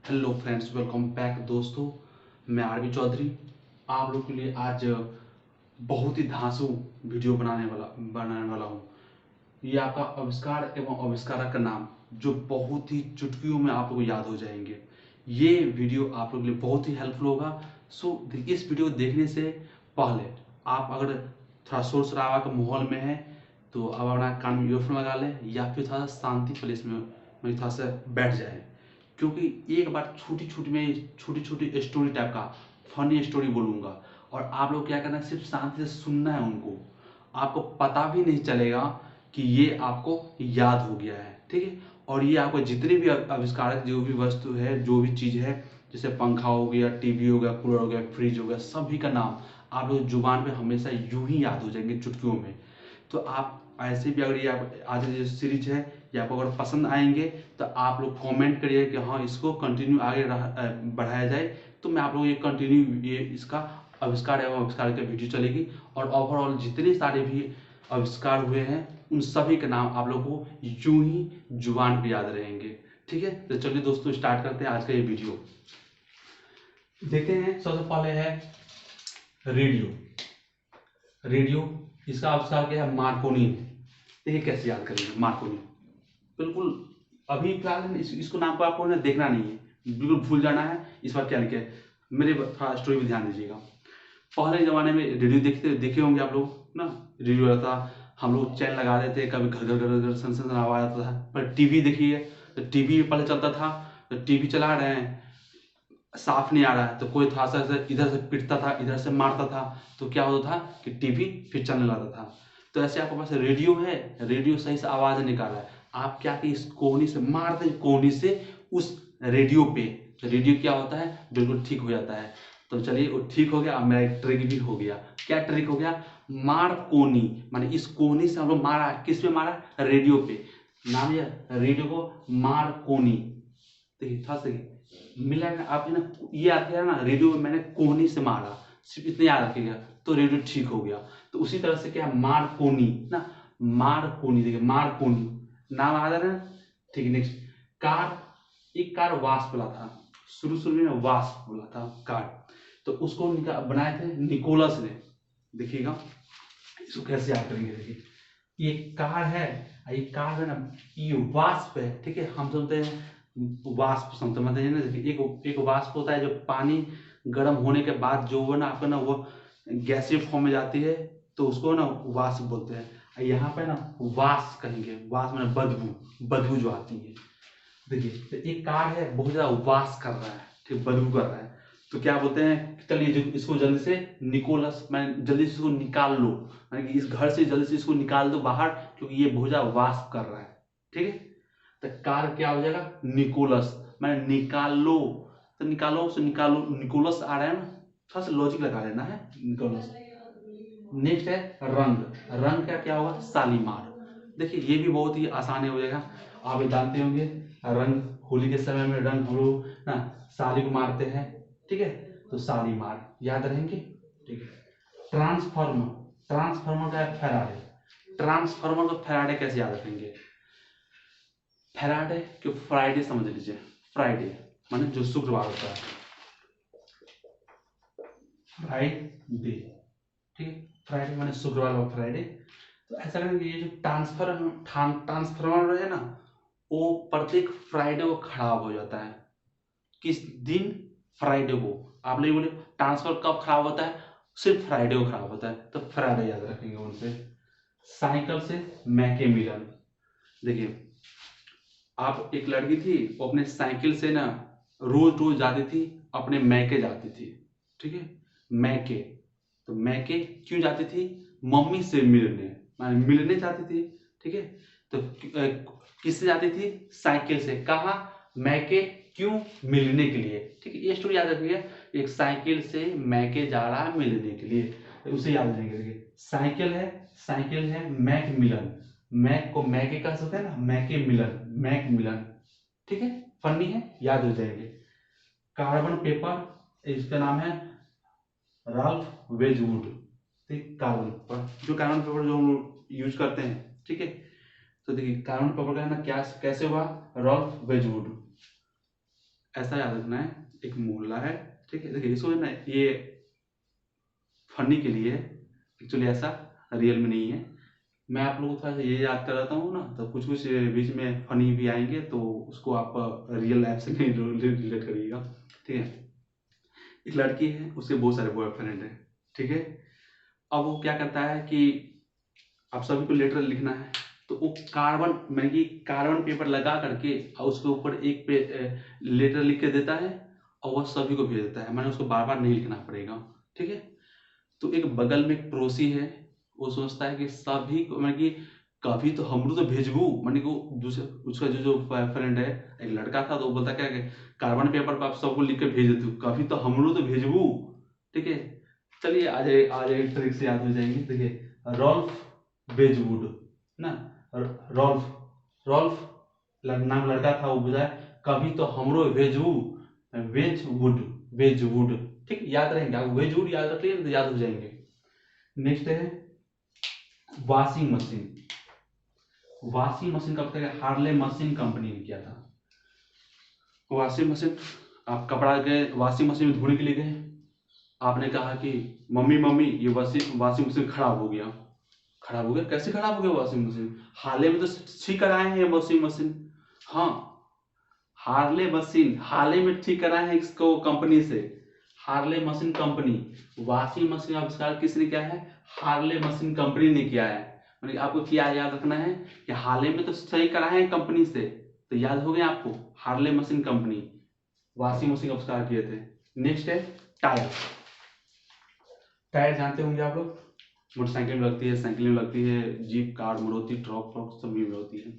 Hello friends, welcome back दोस्तों। मैं RB Chaudhary आप लोग के लिए आज बहुत ही धांसू वीडियो बनाने वाला हूँ। ये आपका आविष्कार एवं आविष्कारक का नाम जो बहुत ही चुटकियों में आप लोग को याद हो जाएंगे। ये वीडियो आप लोग के लिए बहुत ही हेल्पफुल होगा। इस वीडियो को देखने से पहले आप अगर थोड़ा शोर शराबा का माहौल में है तो आप अपना कान में ईयरफोन लगा लें या फिर थोड़ा सा शांति प्लेस में थोड़ा सा बैठ जाए, क्योंकि एक बार छोटी छोटी स्टोरी टाइप का फनी स्टोरी बोलूँगा और आप लोग क्या करना है, सिर्फ शांति से सुनना है उनको। आपको पता भी नहीं चलेगा कि ये आपको याद हो गया है, ठीक है। और ये आपको जितने भी आविष्कारक जो भी वस्तु है, जो भी चीज़ है, जैसे पंखा हो गया, टीवी हो गया, कूलर हो गया, फ्रिज हो गया, सभी का नाम आप लोग जुबान पे हमेशा यूं ही याद हो जाएंगे चुटकियों में। तो आप ऐसे भी अगर ये आप आज जो सीरीज है ये आपको अगर पसंद आएंगे तो आप लोग कमेंट करिए कि हाँ इसको कंटिन्यू आगे बढ़ाया जाए। तो मैं आप लोगों को ये कंटिन्यू ये इसका आविष्कार एवं आविष्कार का वीडियो चलेगी और ओवरऑल जितने सारे भी आविष्कार हुए हैं उन सभी के नाम आप लोगों को यूं ही जुबान पे याद रहेंगे, ठीक है। तो चलिए दोस्तों स्टार्ट करते हैं आज का ये वीडियो। देखते हैं, सबसे पहले है रेडियो। रेडियो इसका आविष्कार किया है मार्कोनी ने। देखिए कैसे याद करेंगे मार्कोनी। बिल्कुल अभी फिलहाल इसको नाम को आपको ना देखना नहीं है, बिल्कुल भूल जाना है। इस बार क्या लिखे मेरे थोड़ा स्टोरी में ध्यान दीजिएगा। पहले जमाने में रेडियो देखे होंगे आप लोग ना। रेडियो रहता, हम लोग चैन लगा देते थे, कभी घर घर घर घर सन सन आवाज आता था। पर टीवी देखिए तो टीवी पहले चलता था, तो टीवी चला रहे हैं, साफ नहीं आ रहा है तो कोई थोड़ा सा इधर से पीटता था, इधर से मारता था, तो क्या होता था कि टीवी फिर चलने लगता था। तो ऐसे आपके पास रेडियो है, रेडियो सही से आवाज निकाल रहा है, आप क्या कि इस कोहनी से मार दें, कोहनी से उस रेडियो पे, तो रेडियो क्या होता है बिल्कुल ठीक हो जाता है। तो चलिए वो ठीक हो गया। अब मेरा एक ट्रिक भी हो गया। क्या ट्रिक हो गया? मार कोनी, माने इस कोहनी से हम लोग मारा, किस पे मारा? रेडियो पे। नाम ये रेडियो को मार कोनी। देखिए था सही मिला है ना। आप ना ये याद किया ना, रेडियो में मैंने कोहनी से मारा, सिर्फ इतने याद रखिएगा तो रेडियो ठीक हो गया। तो उसी तरह से क्या है मार कोनी ना, मार कोनी। देखिए मार कोनी नाम आ रहा है, ठीक है। Next car. एक कार वास्प बोला था, शुरू में वास्प बोला था कार, तो उसको बनाए थे निकोलस ने। देखिएगा इसको कैसे याद करेंगे। देखिए ये कार है, ये कार है ना, ये वाष्प है, ठीक है। हम सुनते हैं वाष्प, सुनते मतलब है ना। देखिए एक वाष्प होता है जो पानी गर्म होने के बाद जो है ना आपका ना वो गैसीय फॉर्म में जाती है, तो उसको ना वाष्प बोलते हैं। यहाँ पे ना वाष्प कहेंगे, वाष्प मतलब बदबू, बदबू जो आती है। देखिए तो एक कार है बहुत ज्यादा वास कर रहा है, ठीक बदबू कर रहा है, तो क्या बोलते हैं चलिए इसको जल्दी से निकोलस, मैं जल्दी से इसको निकाल लो, यानी कि इस घर से जल्दी से इसको निकाल दो बाहर, क्योंकि ये बहुत ज्यादा वास कर रहा है, ठीक है। तो कार क्या हो जाएगा निकोलस, मैं निकाल लो। तो निकालो से निकालो, निकोलस आ रहा है ना, थोड़ा सा लॉजिक लगा लेना है निकोलस। नेक्स्ट है रंग। रंग का क्या होगा? शालीमार। देखिए ये भी बहुत ही आसान हो जाएगा, आप ये जानते होंगे। रंग होली के समय में रंग हम लोग ना साली को मारते हैं, ठीक है। तो शालीमार याद रहेंगे, ठीक है। ट्रांसफॉर्मर। ट्रांसफॉर्मर का है फैराडे। ट्रांसफॉर्मर को फैराडे कैसे याद रखेंगे? फैराडे क्यों फ्राइडे समझ लीजिए, फ्राइडे माने जो शुक्रवार होता है, फ्राइडे, ठीक है। फ्राइडे माने शुक्रवार और फ्राइडे। तो ऐसा करेंगे ये जो ट्रांसफार्मर है ना, वो प्रत्येक फ्राइडे को खराब हो जाता है। किस दिन? फ्राइडे को। आप लोग बोले ट्रांसफर कब खराब होता है? सिर्फ फ्राइडे को खराब होता है, तो फ्राइडे याद रखेंगे उनसे। साइकिल से मैके मिलन। देखिए आप एक लड़की थी, वो अपने साइकिल से ना रोज रोज जाती थी, अपने मैके जाती थी, ठीक है। मैके, तो मैके क्यों जाती थी? मम्मी से मिलने, माने मिलने जाती थी, ठीक है। तो किससे जाती थी? साइकिल से। कहा? मैके। क्यों? मिलने के लिए, ठीक है। ये स्टोरी याद रखिए, एक साइकिल से मैके जा रहा है मिलने के लिए, तो उसे याद रखेंगे। देखिए साइकिल है, साइकिल है मैक मिलन, मैक को मैके कह सकते हैं ना, मैके मिलन, मैक मिलन, ठीक है। फनी है, याद हो जाएंगे। कार्बन पेपर, इसका नाम है राल्फ वेजवुड, ठीक। कार्बन पेपर, जो कार्बन पेपर जो हम लोग यूज करते हैं, ठीक है। तो देखिए कार्बन पेपर का है ना क्या कैसे हुआ? रॉल्फ वेजवुड। ऐसा याद रखना है, एक मोहल्ला है, ठीक है। देखिए इसको ना ये फनी के लिए, एक्चुअली ऐसा रियल में नहीं है। मैं आप लोगों को थोड़ा सा ये याद कराता हूँ ना, तो कुछ कुछ बीच में फनी भी आएंगे, तो उसको आप रियल लाइफ से नहीं रिलेट करिएगा, ठीक है। एक लड़की है, उसके बहुत सारे बॉयफ्रेंड हैं, ठीक है। अब वो क्या करता है कि आप सभी को लेटर लिखना है, तो वो कार्बन पेपर लगा करके और उसके ऊपर एक पे लेटर लिख के देता है, और वह सभी को भेज देता है, मैंने उसको बार बार नहीं लिखना पड़ेगा, ठीक है। तो एक बगल में एक पड़ोसी है, वो सोचता है कि सभी को मैंने कि कभी तो हमरो तो भेजबू, मैंने को दूसरे उसका जो जो फ्रेंड है, एक लड़का था, तो वो बोलता क्या कि कार्बन पेपर पर आप सबको लिख के भेज देते हो, कभी तो हमरो तो भेजबू, ठीक है। चलिए आज एक ट्रिक से याद हो जाएंगे। देखिए रॉल्फ वेजवुड ना, रॉल्फ रॉल्फ नाम लड़का था, वो बोला कभी तो हमरो भेजू, वेजवुड, ठीक, याद रहेंगे आप, वेजवुड याद रख लिया तो याद हो जाएंगे। नेक्स्ट है वॉशिंग मशीन। वॉशिंग मशीन कब तक हार्ले मशीन कंपनी ने किया था। वॉशिंग मशीन, आप कपड़ा गए वॉशिंग मशीन में धोने के लिए गए, आपने कहा कि मम्मी मम्मी ये वॉशिंग मशीन खराब हो गया। खराब हो गया, कैसे खराब हो गया वॉशिंग मशीन, हाले में तो ठीक कराए हैं वॉशिंग मशीन। हाँ, हाले में ठीक कराए हैं इसको कंपनी से, Harley machine company. Washing machine आविष्कार किसने किया है, हार्ले मशीन कंपनी ने किया है। मतलब आपको क्या याद रखना है कि हाले में तो सही कराए हैं कंपनी से, तो याद हो गया आपको, Harley machine company washing machine आविष्कार किए थे। नेक्स्ट है टायर। टायर जानते होंगे आप लोग, मोटरसाइकिल में लगती है, साइकिल में लगती है, jeep car Maruti truck frock सभी में होती है।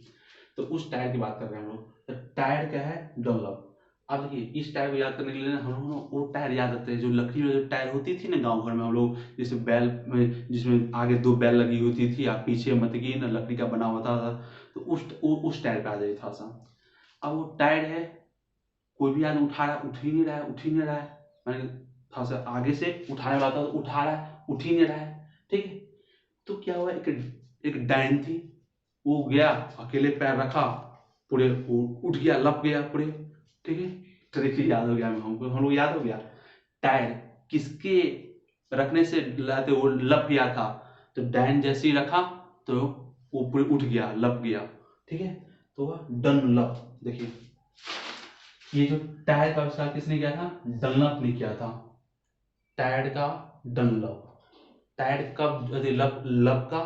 तो उस टायर की बात कर रहे हैं हम लोग। तो टायर क्या है, डनलॉप। अब देखिए इस टायर को याद करने के लिए हम लोग वो टायर याद रखते हैं जो लकड़ी में जो टायर होती थी ना गांव घर में हम लोग, जैसे बैल में जिसमें आगे दो बैल लगी होती थी और पीछे मतलब कि ना लकड़ी का बना होता था, तो उस टायर पे आ जाए थोड़ा सा। अब वो टायर है, कोई भी आदमी उठा रहा, उठ ही नहीं रहा है, मैंने थोड़ा सा आगे से उठाने वाला था तो उठा रहा है, उठ ही नहीं रहा है, ठीक है। तो क्या हुआ, एक डायन थी, वो गया अकेले पैर रखा, पूरे उठ गया, लप गया पूरे, ठीक है। तो देखिए याद हो गया हम लोग याद हो गया टायर किसके रखने से लाते वो लप गया था, तो डायन जैसे ही रखा तो वो पूरे उठ गया, लप गया, ठीक है। तो वह डनलप। देखिए ये जो टायर का आविष्कार किसने किया था, डनलप ने किया था। टायर का डनलप, टायर कब लब लब का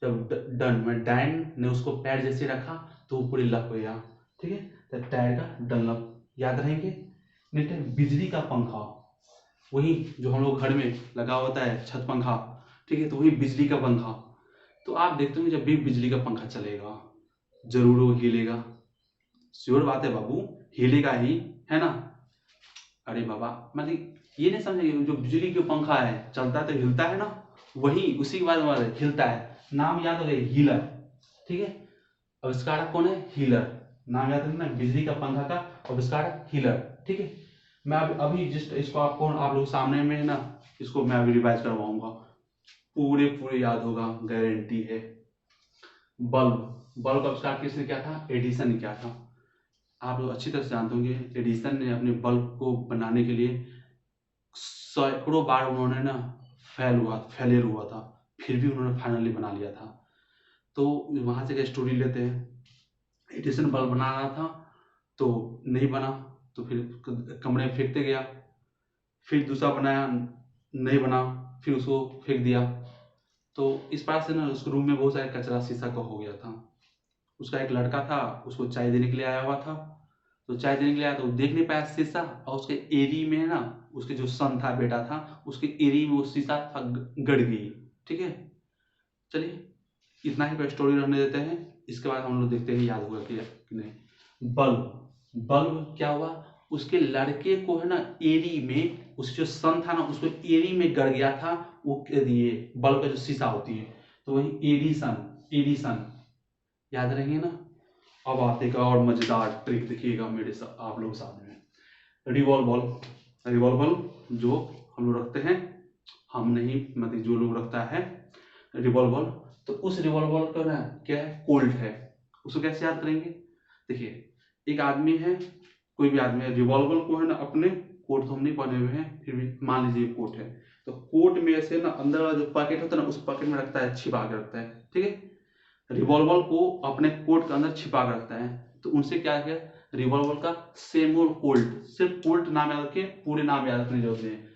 जब डन में डायन ने उसको पैर जैसे रखा तो वो पूरी लप गया, ठीक है। तो टायर का डनलप याद रहेंगे। नेक्स्ट है बिजली का पंखा, वही जो हम लोग घर में लगा होता है छत पंखा, ठीक है, तो वही बिजली का पंखा। तो आप देखते होंगे जब भी बिजली का पंखा चलेगा जरूर वो हिलेगा, श्योर बात है बाबू, हिलेगा ही, है ना। अरे बाबा मतलब ये नहीं समझे, जो बिजली के पंखा है चलता है तो हिलता है ना, वही उसी के बाद हमारे हिलता है, नाम याद हो गया हीलर, ठीक है। आविष्कारक कौन है, हीलर, नाम याद रखना, बिजली का पंखा का आविष्कारक हीलर, ठीक है। मैं अभी जस्ट इसको आपको आप लोग सामने में ना इसको मैं अभी रिवाइज करवाऊंगा, पूरे पूरे याद होगा, गारंटी है। बल्ब का आविष्कार किसने किया था, एडिसन ने किया था। आप लोग अच्छी तरह से जानते होंगे एडिसन ने अपने बल्ब को बनाने के लिए सैकड़ों बार उन्होंने ना फेलियर हुआ था, फिर भी उन्होंने फाइनली बना लिया था। तो वहां से एक स्टोरी लेते हैं, एडिसन बल्ब बना रहा था तो नहीं बना, तो फिर कमरे में फेंकते गया, फिर दूसरा बनाया, नहीं बना, फिर उसको फेंक दिया। तो इस बार से ना उसके रूम में बहुत सारे कचरा शीशा का हो गया था। उसका एक लड़का था, उसको चाय देने के लिए आया हुआ था, तो चाय देने के लिए आया तो देख नहीं पाया शीशा, और उसके एरी में ना उसके जो सन था बेटा था, उसके एरी में वो शीशा था गड़ गई, ठीक है। चलिए इतना ही पर स्टोरी रहने देते हैं, इसके बाद हम लोग देखते हैं याद हुआ कि नहीं। बल्ब क्या हुआ, उसके लड़के को है ना एरी में, उसके जो सन था ना उसको एरी में गड़ गया था, वो ये बल्ब का जो शीशा होती है, तो वही एडिसन याद रहेंगे ना। अब आते का और मजेदार ट्रिक देखिएगा मेरे साथ, आप लोग सामने में रिवॉल्वर जो हम लोग रखते हैं, हम नहीं मतलब जो लोग रखता है रिवॉल्वर, तो उस रिवॉल्वर का ना क्या है, कोल्ट है, उसको कैसे याद करेंगे। देखिए एक आदमी है कोई भी आदमी है, रिवॉल्वर को है ना, अपने कोट तो हम नहीं पहने हुए हैं, फिर भी मान लीजिए कोट है, तो कोट में से ना अंदर वाला जो पॉकेट होता है ना, उस पॉकेट में रखता है, छिपा के रखता है, ठीक है। रिवॉल्वर को अपने कोट के अंदर छिपा के रखता है, तो उनसे क्या है, रिवॉल्वर का सेमोर कोल्ट, सिर्फ कोल्ट नाम याद रखिए, पूरे नाम याद रखने जरूरत है।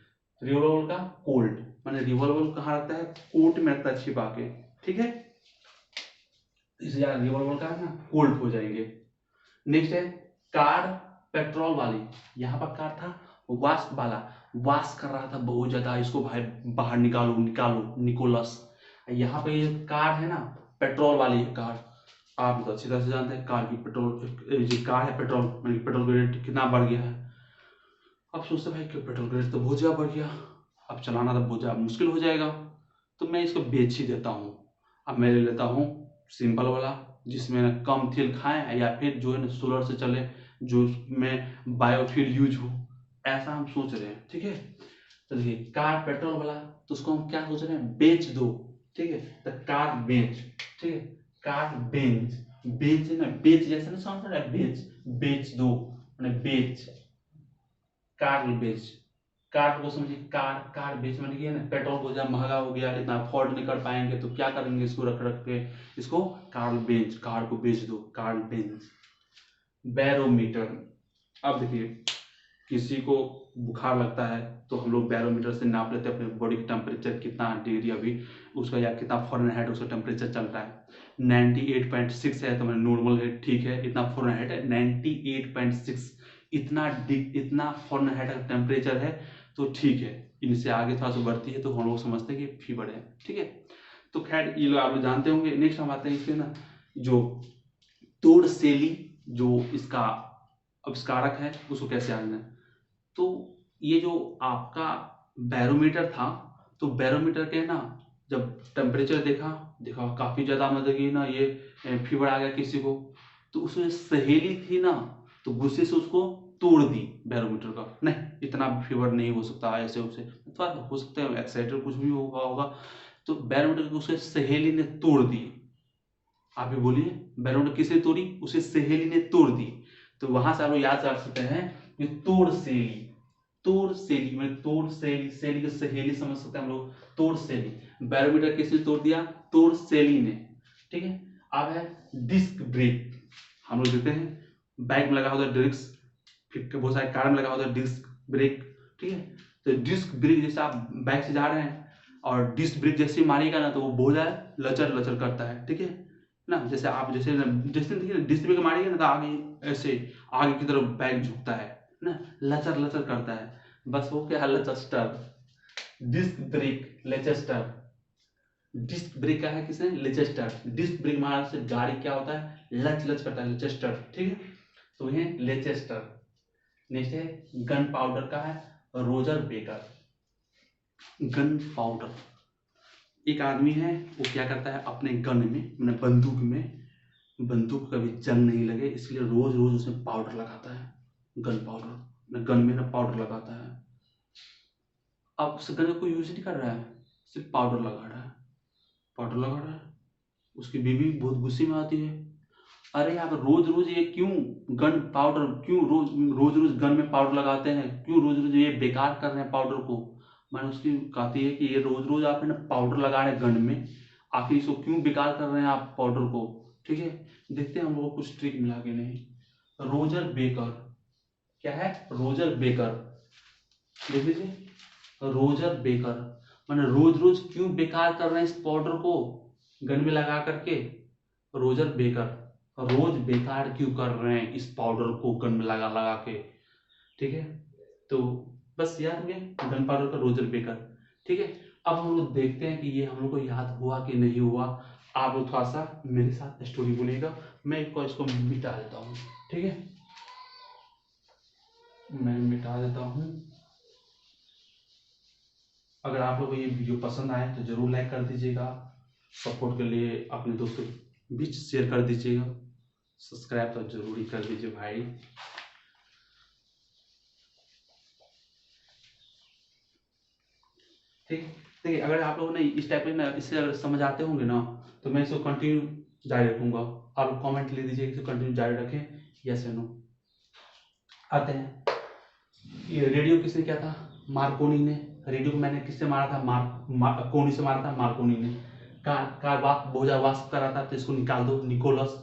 रिवॉल्वर का कोल्ट माने रिवॉल्वर कहाँ रखता है, कोट में रखता है छिपा के, ठीक है। इसे यार रिवॉल्वर का है ना कोल्ट हो जाएंगे। नेक्स्ट है कार पेट्रोल वाली, यहाँ पर कार था वाश वाला, वाश कर रहा था बहुत ज्यादा, इसको भाई बाहर निकालो निकालो निकोलस। यहाँ पे ये कार है ना पेट्रोल वाली है कार, आप तो अच्छी तरह से जानते हैं कार की पेट्रोल, जो कार है पेट्रोल मतलब पेट्रोल का रेट कितना बढ़ गया है। अब सोचते भाई कि पेट्रोल का रेट तो बहुत ज्यादा बढ़ गया, अब चलाना तो बहुत ज्यादा मुश्किल हो जाएगा, तो मैं इसको बेच ही देता हूँ। अब मैं ले लेता हूँ सिंपल वाला, जिसमें ना कम तेल खाएं, या फिर जो है ना सोलर से चले, जो में बायोफ्यूल यूज हो, ऐसा हम सोच रहे हैं, ठीक है। तो देखिए कार पेट्रोल वाला, तो उसको हम क्या सोच रहे हैं, बेच दो, ठीक है। तो कार बेच, ठीक है, कार बेच, बेच है ना, बेच जैसे ना साउंड रहा है, बेच, बेच दो मैंने बेच, कार बेच, कार को समझिए, कार कार बेच मैंने किया ना, पेट्रोल बहुत ज्यादा महंगा हो गया, इतना अफोर्ड नहीं कर पाएंगे, तो क्या करेंगे, इसको रख रख के इसको कार बेच, कार को बेच दो, कार बेच। बैरोमीटर, अब देखिए किसी को बुखार लगता है तो हम लोग बैरोमीटर से नाप लेते हैं अपने बॉडी की टेम्परेचर कितना डिग्री अभी उसका, या कितना फॉरेनहाइट उसका टेम्परेचर चल रहा है। 98.6 है तो मैं नॉर्मल है, ठीक है, इतना फॉरेनहाइट है 98.6, इतना फॉरेनहाइट का टेम्परेचर है तो ठीक है। इनसे आगे थोड़ा सा बढ़ती है तो हम लोग समझते हैं कि फीवर है, ठीक है। तो खैर ये लोग आप लोग जानते होंगे। नेक्स्ट हम आते हैं इसके ना, जो तोड़सेली जो इसका आविष्कारक है उसको कैसे आना है। तो ये जो आपका बैरोमीटर था, तो बैरोमीटर के ना जब टेम्परेचर देखा देखा काफी ज्यादा मतलब कि ना ये फीवर आ गया किसी को, तो उसमें सहेली थी ना, तो गुस्से से उसको तोड़ दी बैरोमीटर का, नहीं इतना फीवर नहीं हो सकता ऐसे उसे, थोड़ा हो सकता है एक्साइटेड कुछ भी होगा, तो बैरोमीटर को उसके सहेली ने तोड़ दी। आप भी बोलिए, बैरोमीटर किसे तोड़ी, उसे सहेली ने तोड़ दी। तो वहां से आप लोग याद रख सकते हैं कि तोड़ सेली, तोड़ सेली मतलब तोड़ सेली, सेली की सहेली समझ सकते हैं हम लोग, तोड़ सेली। बैरोमीटर किसने तोड़ दिया, तोड़ सेली ने, ठीक है। अब है डिस्क ब्रेक, हम लोग देखते हैं बाइक में लगा होता है डिस्क, फिर बहुत सारे कार में लगा होता है डिस्क ब्रेक, ठीक है। तो डिस्क ब्रेक जैसे आप बाइक से जा रहे हैं और डिस्क ब्रेक जैसे मारिएगा ना, तो वो बहुत ज्यादा लचर लचर करता है, ठीक है ना। जैसे आप जैसे जैसे देखिए डिस्क ब्रेक मारिएगा ना, तो आगे ऐसे आगे की तरफ बाइक झुकता है ना, लचर लचर करता है, बस वो क्या है लेचेस्टर, डिस्क ब्रेक लेचेस्टर, डिस्क ब्रेक का है किसने, लेचेस्टर। डिस्क ब्रेक मारने से गाड़ी क्या होता है, लच लच करता है, लेचेस्टर, ठीक है। तो ये लेचेस्टर। नेक्स्ट है गन पाउडर का है रोजर बेकर। गन पाउडर, एक आदमी है वो क्या करता है अपने गन में मैंने बंदूक में, बंदूक कभी जंग नहीं लगे इसलिए रोज रोज उसमें पाउडर लगाता है, गन पाउडर, गन में ना पाउडर लगाता है। अब उस गन को यूज नहीं कर रहा है, सिर्फ पाउडर लगा रहा है, पाउडर लगा रहा है। उसकी बीवी बहुत गुस्से में आती है, अरे आप रोज रोज ये क्यों गन पाउडर, क्यों रोज रोज रोज गन में पाउडर लगाते हैं, क्यों रोज रोज ये बेकार कर रहे हैं पाउडर को। मैंने उसकी कहती है कि ये रोज रोज आप है ना पाउडर लगा रहे हैं गन में, आखिर इसको क्यों बेकार कर रहे हैं आप पाउडर को, ठीक है। देखते हैं हम लोग कुछ ट्रिक मिला के नहीं। रोजर बेकर, क्या है रोजर बेकर, देख लीजिए रोजर बेकर, मैंने रोज रोज क्यों बेकार कर रहे हैं इस पाउडर को गन में लगा करके, रोजर बेकर, रोज बेकार क्यों कर रहे हैं इस पाउडर को गन में लगा लगा के, ठीक है। तो बस याद हुए गन पाउडर का रोजर बेकर, ठीक है। अब हम लोग देखते हैं कि ये हम लोग को याद हुआ कि नहीं हुआ। आप लोग थोड़ा सा मेरे साथ स्टोरी बोलिएगा, मैं इसको मिटा देता हूँ, ठीक है, मैं मिटा देता हूँ। अगर आप लोगों को ये वीडियो पसंद आए तो जरूर लाइक कर दीजिएगा, सपोर्ट के लिए अपने दोस्तों के बीच शेयर कर दीजिएगा, सब्सक्राइब तो जरूर ही कर दीजिए भाई। ठीक, देखिए अगर आप लोगों ने इस टाइप में ना इससे अगर समझ आते होंगे ना, तो मैं इसको कंटिन्यू जारी रखूंगा। आप लोग कमेंट ले दीजिए, इसे कंटिन्यू जारी रखें, यस या नो। आते हैं। ये रेडियो किसने किया था? मार्कोनी ने। रेडियो को मैंने किससे मारा था? कोनी से मारा था, मार्कोनी ने। कार भोजा वाष्प करा था, तो इसको निकाल दो, निकोलस।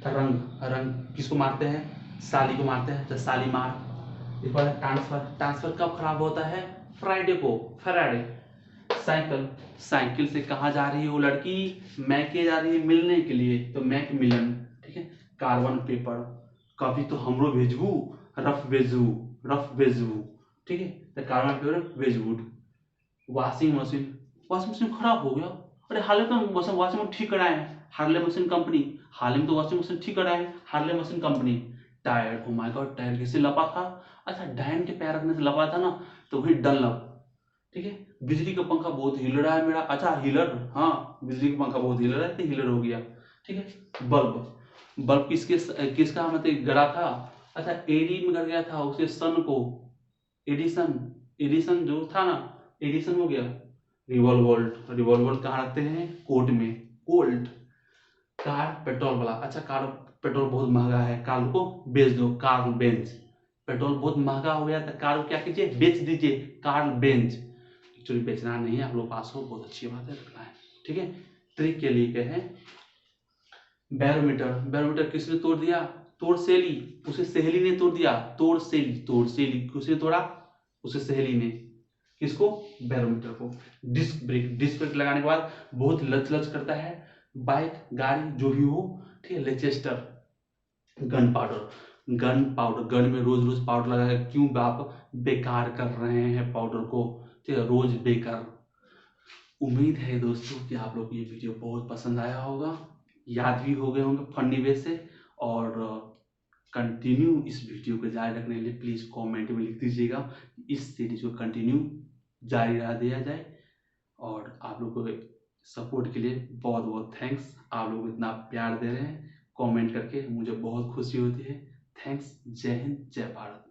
रंग किसको मारते हैं? साली को मारते हैं, तो साली मार। एक बार ट्रांसफर कब खराब होता है? फ्राइडे को, फराडे। साइकिल से कहाँ जा रही है वो लड़की? मैके जा रही है मिलने के लिए, तो मैक मिलन। ठीक है। कार्बन पेपर, कभी तो हमरो भेजबू, रफ भेजबू। ठीक है, तो कार्बन पेपर भेजबू। वॉशिंग मशीन खराब हो गया। अरे हाल में तो वॉशिंग मशीन ठीक कराए हैं, हार्ले मशीन कंपनी। हाल में तो वॉशिंग मशीन ठीक कराए हैं, Harley machine company. Tyre, oh my God, tyre किससे लपा था? अच्छा, डायन के पैर रखने से लपा था ना, तो वही डनलप। ठीक है। बिजली का पंखा बहुत हिल रहा है मेरा। अच्छा, हीलर, हाँ, बिजली का पंखा बहुत हिल रहा है, तो हीलर हो गया। ठीक है। बल्ब किसका मतलब गड़ा था? अच्छा, एडी में गड़ गया था, उसके सन को। एडिसन जो था ना, एडिसन हो गया। रिवॉल्वर कहाँ रखते हैं? कोट में। कोल्ट। कार पेट्रोल वाला। अच्छा, कार पेट्रोल बहुत महंगा है, कार को बेच दो, कार्ल बेंज। पेट्रोल बहुत महंगा हो गया, तो कार को क्या कीजिए? बेच दीजिए, कार्ल बेंज। एक्चुअली बेचना नहीं है, आप लोग पास हो, बहुत अच्छी बात है, रखना है। ठीक है। ट्रिक के लिए क्या है? बैरोमीटर किसने तोड़ दिया? तोड़सेली। उसे सहेली ने तोड़ दिया। तोड़सेली किसने तोड़ा? उसे सहेली ने। किसको? बैरोमीटर को। डिस्क ब्रेक लगाने के बाद बहुत लच करता है। बाइक, गाड़ी, जो भी हो। ठीक है। लेचेस्टर। गन में रोज पाउडर लगा के क्यों आप बेकार कर रहे हैं पाउडर को? ठीक है, रोज बेकार। उम्मीद है दोस्तों कि आप लोग को ये वीडियो बहुत पसंद आया होगा, याद भी हो गए होंगे फनी वे से। और कंटिन्यू इस वीडियो को जारी रखने के लिए प्लीज़ कमेंट में लिख दीजिएगा, इस सीरीज को कंटिन्यू जारी रह दिया जाए। और आप लोगों के सपोर्ट के लिए बहुत बहुत थैंक्स। आप लोग इतना प्यार दे रहे हैं कमेंट करके, मुझे बहुत खुशी होती है। थैंक्स। जय हिंद, जय भारत।